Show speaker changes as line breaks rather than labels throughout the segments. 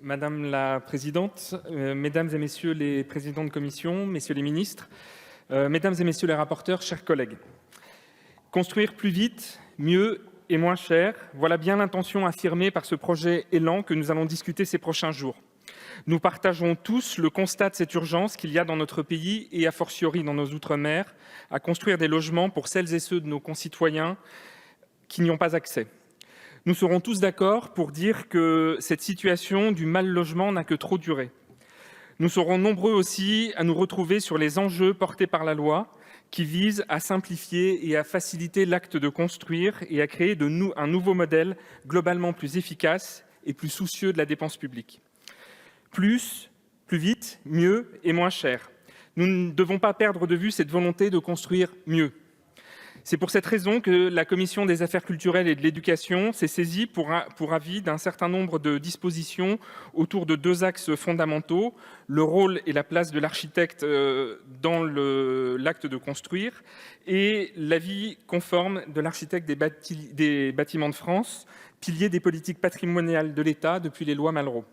Madame la présidente, mesdames et messieurs les présidents de commission, messieurs les ministres, mesdames et messieurs les rapporteurs, chers collègues. Construire plus vite, mieux et moins cher, voilà bien l'intention affirmée par ce projet Élan que nous allons discuter ces prochains jours. Nous partageons tous le constat de cette urgence qu'il y a dans notre pays et a fortiori dans nos outre-mer à construire des logements pour celles et ceux de nos concitoyens qui n'y ont pas accès. Nous serons tous d'accord pour dire que cette situation du mal-logement n'a que trop duré. Nous serons nombreux aussi à nous retrouver sur les enjeux portés par la loi qui vise à simplifier et à faciliter l'acte de construire et à créer un nouveau modèle globalement plus efficace et plus soucieux de la dépense publique. Plus vite, mieux et moins cher. Nous ne devons pas perdre de vue cette volonté de construire mieux. C'est pour cette raison que la Commission des affaires culturelles et de l'éducation s'est saisie pour avis d'un certain nombre de dispositions autour de deux axes fondamentaux, le rôle et la place de l'architecte dans l'acte de construire et l'avis conforme de l'architecte des bâtiments de France, pilier des politiques patrimoniales de l'État depuis les lois Malraux.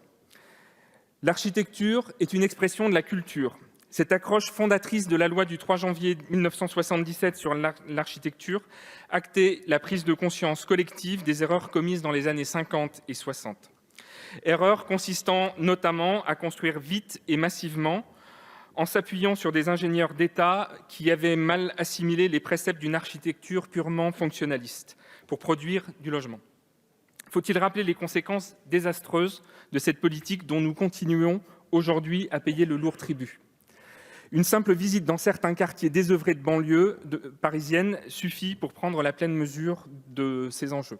L'architecture est une expression de la culture. Cette accroche fondatrice de la loi du 3 janvier 1977 sur l'architecture actait la prise de conscience collective des erreurs commises dans les années 50 et 60. Erreurs consistant notamment à construire vite et massivement en s'appuyant sur des ingénieurs d'État qui avaient mal assimilé les préceptes d'une architecture purement fonctionnaliste pour produire du logement. Faut-il rappeler les conséquences désastreuses de cette politique dont nous continuons aujourd'hui à payer le lourd tribut ? Une simple visite dans certains quartiers désœuvrés de banlieue parisienne suffit pour prendre la pleine mesure de ces enjeux.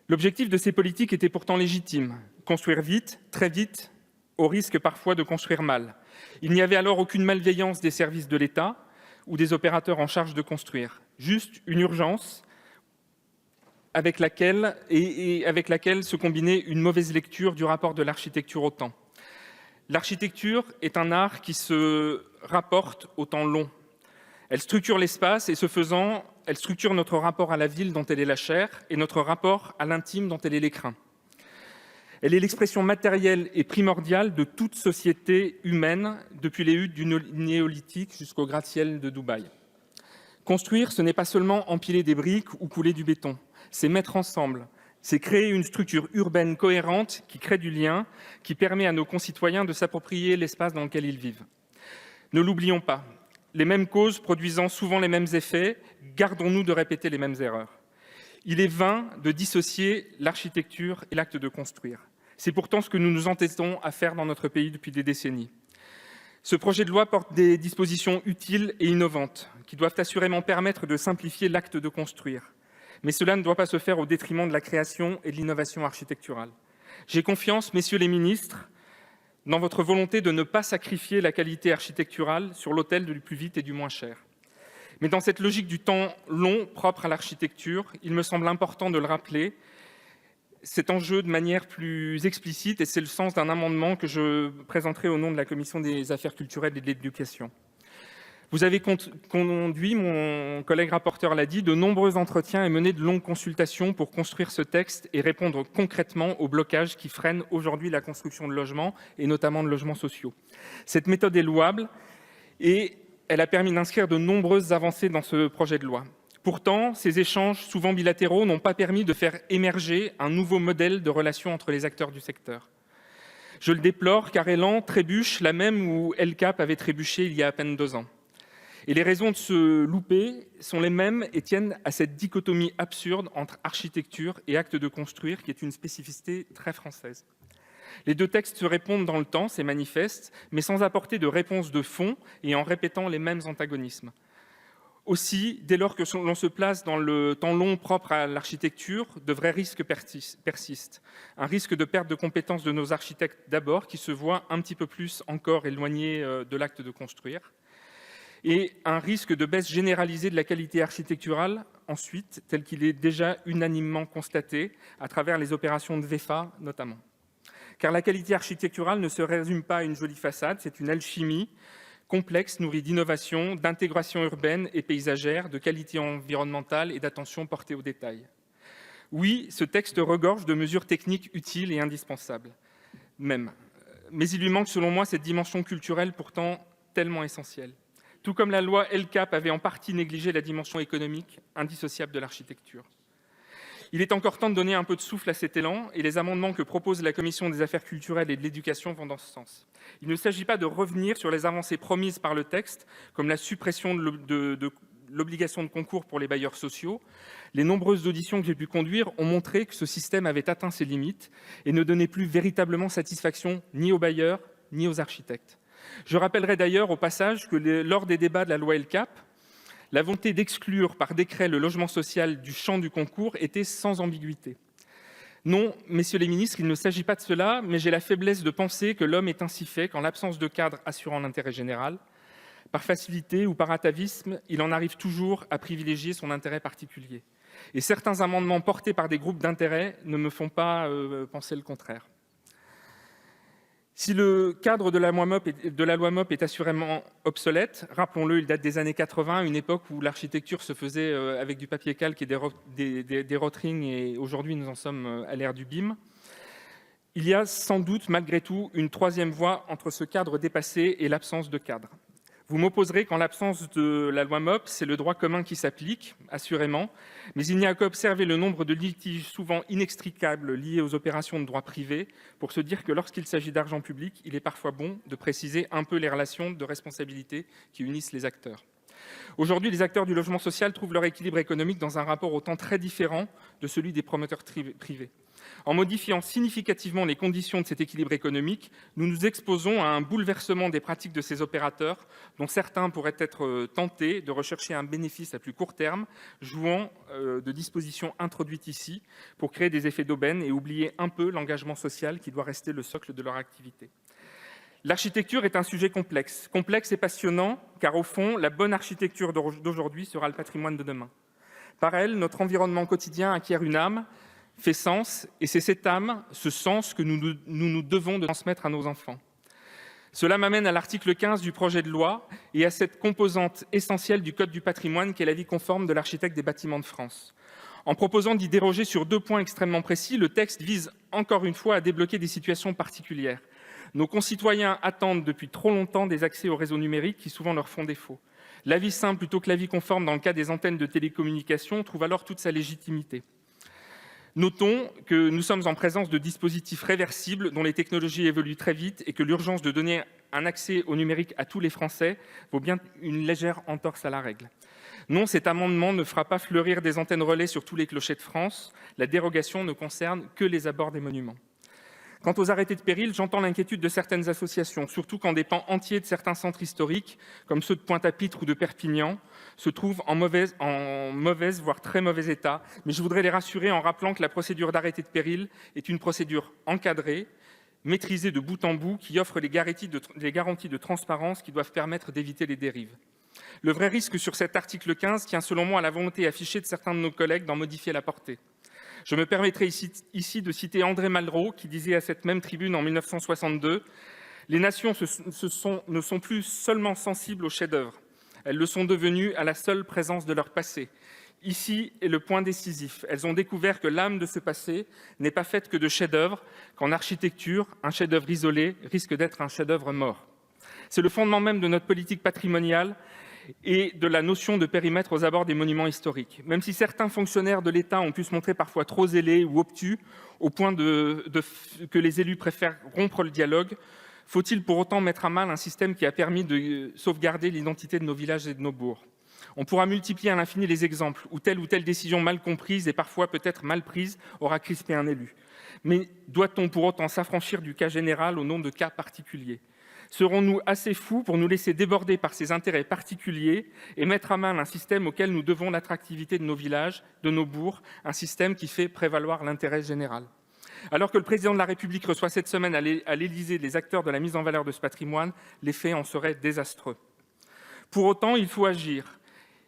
L'objectif de ces politiques était pourtant légitime, construire vite, très vite, au risque parfois de construire mal. Il n'y avait alors aucune malveillance des services de l'État ou des opérateurs en charge de construire, juste une urgence avec laquelle se combinait une mauvaise lecture du rapport de l'architecture au temps. L'architecture est un art qui se rapporte au temps long. Elle structure l'espace et, ce faisant, elle structure notre rapport à la ville dont elle est la chair et notre rapport à l'intime dont elle est l'écrin. Elle est l'expression matérielle et primordiale de toute société humaine, depuis les huttes du néolithique jusqu'au gratte-ciel de Dubaï. Construire, ce n'est pas seulement empiler des briques ou couler du béton, c'est mettre ensemble. C'est créer une structure urbaine cohérente qui crée du lien, qui permet à nos concitoyens de s'approprier l'espace dans lequel ils vivent. Ne l'oublions pas, les mêmes causes produisant souvent les mêmes effets, gardons-nous de répéter les mêmes erreurs. Il est vain de dissocier l'architecture et l'acte de construire. C'est pourtant ce que nous nous entêtons à faire dans notre pays depuis des décennies. Ce projet de loi porte des dispositions utiles et innovantes qui doivent assurément permettre de simplifier l'acte de construire. Mais cela ne doit pas se faire au détriment de la création et de l'innovation architecturale. J'ai confiance, messieurs les ministres, dans votre volonté de ne pas sacrifier la qualité architecturale sur l'autel du plus vite et du moins cher. Mais dans cette logique du temps long propre à l'architecture, il me semble important de le rappeler, cet enjeu de manière plus explicite, et c'est le sens d'un amendement que je présenterai au nom de la Commission des affaires culturelles et de l'éducation. Vous avez conduit, mon collègue rapporteur l'a dit, de nombreux entretiens et mené de longues consultations pour construire ce texte et répondre concrètement aux blocages qui freinent aujourd'hui la construction de logements, et notamment de logements sociaux. Cette méthode est louable et elle a permis d'inscrire de nombreuses avancées dans ce projet de loi. Pourtant, ces échanges, souvent bilatéraux, n'ont pas permis de faire émerger un nouveau modèle de relation entre les acteurs du secteur. Je le déplore car Élan trébuche là même où El Cap avait trébuché il y a à peine 2 ans. Et les raisons de se louper sont les mêmes et tiennent à cette dichotomie absurde entre architecture et acte de construire, qui est une spécificité très française. Les deux textes se répondent dans le temps, c'est manifeste, mais sans apporter de réponse de fond et en répétant les mêmes antagonismes. Aussi, dès lors que l'on se place dans le temps long propre à l'architecture, de vrais risques persistent. Un risque de perte de compétences de nos architectes d'abord, qui se voient un petit peu plus encore éloignés de l'acte de construire, et un risque de baisse généralisée de la qualité architecturale, ensuite, tel qu'il est déjà unanimement constaté à travers les opérations de VEFA notamment. Car la qualité architecturale ne se résume pas à une jolie façade, c'est une alchimie complexe, nourrie d'innovation, d'intégration urbaine et paysagère, de qualité environnementale et d'attention portée aux détails. Oui, ce texte regorge de mesures techniques utiles et indispensables. même. Mais il lui manque, selon moi, cette dimension culturelle pourtant tellement essentielle. Tout comme la loi El Cap avait en partie négligé la dimension économique indissociable de l'architecture. Il est encore temps de donner un peu de souffle à cet élan, et les amendements que propose la Commission des affaires culturelles et de l'éducation vont dans ce sens. Il ne s'agit pas de revenir sur les avancées promises par le texte, comme la suppression de l'obligation de concours pour les bailleurs sociaux. Les nombreuses auditions que j'ai pu conduire ont montré que ce système avait atteint ses limites et ne donnait plus véritablement satisfaction ni aux bailleurs ni aux architectes. Je rappellerai d'ailleurs au passage que lors des débats de la loi El Cap, la volonté d'exclure par décret le logement social du champ du concours était sans ambiguïté. Non, messieurs les ministres, il ne s'agit pas de cela, mais j'ai la faiblesse de penser que l'homme est ainsi fait qu'en l'absence de cadre assurant l'intérêt général, par facilité ou par atavisme, il en arrive toujours à privilégier son intérêt particulier. Et certains amendements portés par des groupes d'intérêt ne me font pas penser le contraire. Si le cadre de la loi MOP est assurément obsolète, rappelons-le, il date des années 80, une époque où l'architecture se faisait avec du papier calque et des rotrings, et aujourd'hui nous en sommes à l'ère du BIM. Il y a sans doute, malgré tout, une troisième voie entre ce cadre dépassé et l'absence de cadre. Vous m'opposerez qu'en l'absence de la loi MOP, c'est le droit commun qui s'applique, assurément, mais il n'y a qu'à observer le nombre de litiges souvent inextricables liés aux opérations de droit privé pour se dire que lorsqu'il s'agit d'argent public, il est parfois bon de préciser un peu les relations de responsabilité qui unissent les acteurs. Aujourd'hui, les acteurs du logement social trouvent leur équilibre économique dans un rapport au temps très différent de celui des promoteurs privés. En modifiant significativement les conditions de cet équilibre économique, nous nous exposons à un bouleversement des pratiques de ces opérateurs, dont certains pourraient être tentés de rechercher un bénéfice à plus court terme, jouant de dispositions introduites ici pour créer des effets d'aubaine et oublier un peu l'engagement social qui doit rester le socle de leur activité. L'architecture est un sujet complexe et passionnant, car au fond, la bonne architecture d'aujourd'hui sera le patrimoine de demain. Par elle, notre environnement quotidien acquiert une âme, fait sens, et c'est cette âme, ce sens que nous devons de transmettre à nos enfants. Cela m'amène à l'article 15 du projet de loi et à cette composante essentielle du Code du patrimoine qu'est l'avis conforme de l'architecte des Bâtiments de France. En proposant d'y déroger sur 2 points extrêmement précis, le texte vise encore une fois à débloquer des situations particulières. Nos concitoyens attendent depuis trop longtemps des accès aux réseaux numériques qui souvent leur font défaut. L'avis simple plutôt que l'avis conforme dans le cas des antennes de télécommunications trouve alors toute sa légitimité. Notons que nous sommes en présence de dispositifs réversibles dont les technologies évoluent très vite et que l'urgence de donner un accès au numérique à tous les Français vaut bien une légère entorse à la règle. Non, cet amendement ne fera pas fleurir des antennes relais sur tous les clochers de France. La dérogation ne concerne que les abords des monuments. Quant aux arrêtés de péril, j'entends l'inquiétude de certaines associations, surtout quand des pans entiers de certains centres historiques, comme ceux de Pointe-à-Pitre ou de Perpignan, se trouvent en mauvais, voire très mauvais état. Mais je voudrais les rassurer en rappelant que la procédure d'arrêté de péril est une procédure encadrée, maîtrisée de bout en bout, qui offre les garanties de transparence qui doivent permettre d'éviter les dérives. Le vrai risque sur cet article 15 tient selon moi à la volonté affichée de certains de nos collègues d'en modifier la portée. Je me permettrai ici de citer André Malraux, qui disait à cette même tribune en 1962 « Les nations ne sont plus seulement sensibles aux chefs-d'œuvre, elles le sont devenues à la seule présence de leur passé. Ici est le point décisif. Elles ont découvert que l'âme de ce passé n'est pas faite que de chefs-d'œuvre, qu'en architecture, un chef-d'œuvre isolé risque d'être un chef-d'œuvre mort. C'est le fondement même de notre politique patrimoniale et de la notion de périmètre aux abords des monuments historiques. Même si certains fonctionnaires de l'État ont pu se montrer parfois trop zélés ou obtus, au point que les élus préfèrent rompre le dialogue, faut-il pour autant mettre à mal un système qui a permis de sauvegarder l'identité de nos villages et de nos bourgs ? On pourra multiplier à l'infini les exemples où telle ou telle décision mal comprise et parfois peut-être mal prise aura crispé un élu. Mais doit-on pour autant s'affranchir du cas général au nom de cas particuliers ? Serons-nous assez fous pour nous laisser déborder par ces intérêts particuliers et mettre à mal un système auquel nous devons l'attractivité de nos villages, de nos bourgs, un système qui fait prévaloir l'intérêt général ? Alors que le Président de la République reçoit cette semaine à l'Élysée les acteurs de la mise en valeur de ce patrimoine, l'effet en serait désastreux. Pour autant, il faut agir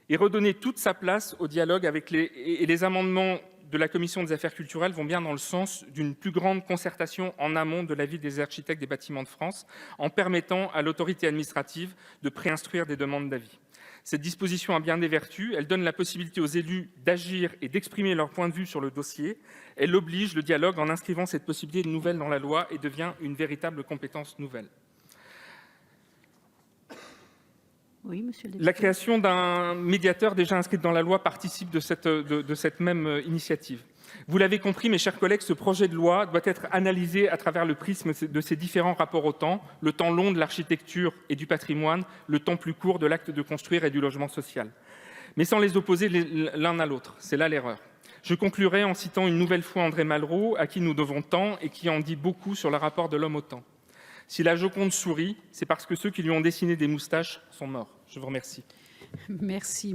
et redonner toute sa place au dialogue avec les amendements de la Commission des affaires culturelles vont bien dans le sens d'une plus grande concertation en amont de l'avis des architectes des Bâtiments de France, en permettant à l'autorité administrative de préinstruire des demandes d'avis. Cette disposition a bien des vertus. Elle donne la possibilité aux élus d'agir et d'exprimer leur point de vue sur le dossier. Elle oblige le dialogue en inscrivant cette possibilité nouvelle dans la loi et devient une véritable compétence nouvelle.
Oui, monsieur le député.
La création d'un médiateur déjà inscrite dans la loi participe de cette même initiative. Vous l'avez compris, mes chers collègues, ce projet de loi doit être analysé à travers le prisme de ces différents rapports au temps, le temps long de l'architecture et du patrimoine, le temps plus court de l'acte de construire et du logement social, mais sans les opposer l'un à l'autre. C'est là l'erreur. Je conclurai en citant une nouvelle fois André Malraux, à qui nous devons tant et qui en dit beaucoup sur le rapport de l'homme au temps. Si la Joconde sourit, c'est parce que ceux qui lui ont dessiné des moustaches sont morts. Je vous remercie.
Merci.